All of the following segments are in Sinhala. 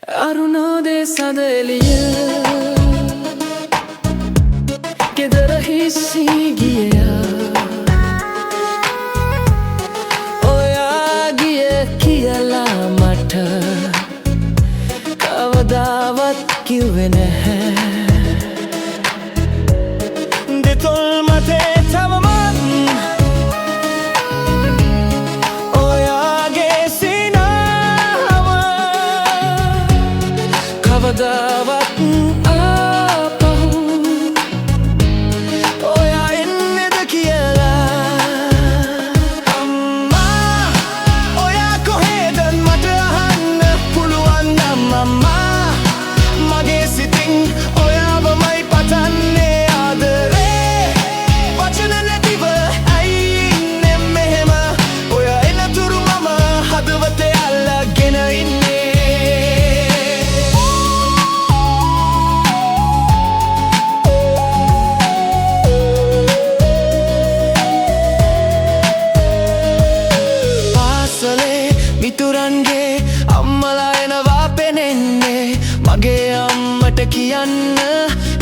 අරුණෝදේ සදෙලිය ගෙදර හිස්සී ගියා ඔයා ගිය කියලා මට කවදාවත් කිව්වේ නැහැ දෙතොල් මතේ තවමත් ඔයාගේ සිනාව කවදාවත් ආපහු ඔයා එන්නේද කියලා අම්මා ඔයා කොහෙද මට අහන්න පුළුවන් නම් අම්මා මගේ සිතින් ඔයාවමයි පතන්නේ ආදරේ වචන නැතිව ඇයි ඉන්නේ මෙහෙම ඔයා එනතුරු මම හදවතේ අල්ලගෙන ඉන්නේ මිතුරන්ගේ අම්මලා එනවා පෙනෙන්නේ මගේ අම්මට කියන්න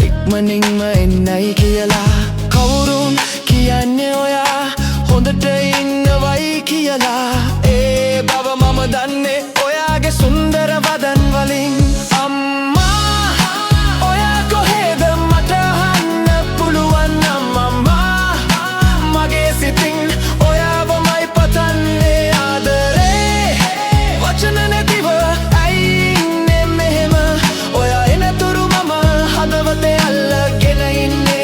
ඉක්මනින්ම එන්නයි කියලා කවුරුන් කියන්නේ ඔයා හොඳට ඉන්නවයි කියලා ඒ බව මම දන්නේ ඔයාගේ සුන්දර වදන් වලින් අම්මා ඔයා කොහෙද මට අහන්න පුළුවන් නම් අම්මා මගේ සිතින් ඔයාවමයි පතන්නේ වචන නැතිව ඇයි ඉන්නේ මෙහෙම ඔයා එනතුරු මම හදවතේ අල්ලගෙන ඉන්නේ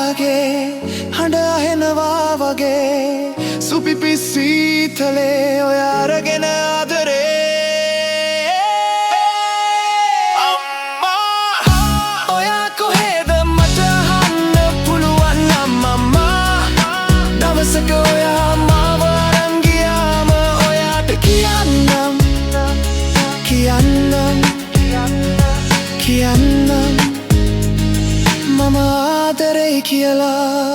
හඬ අහෙනවා වගේ සුපිපි සීතලේ ඔයා අරගෙන ආදරේ අම්මා ඔයා කොහෙද මට අහන්න පුළුවන් නම් අම්මා දවසක ඔයා මාව අරන් ගියාම ඔයාට කියන්නම් මම ආදරේ කියලා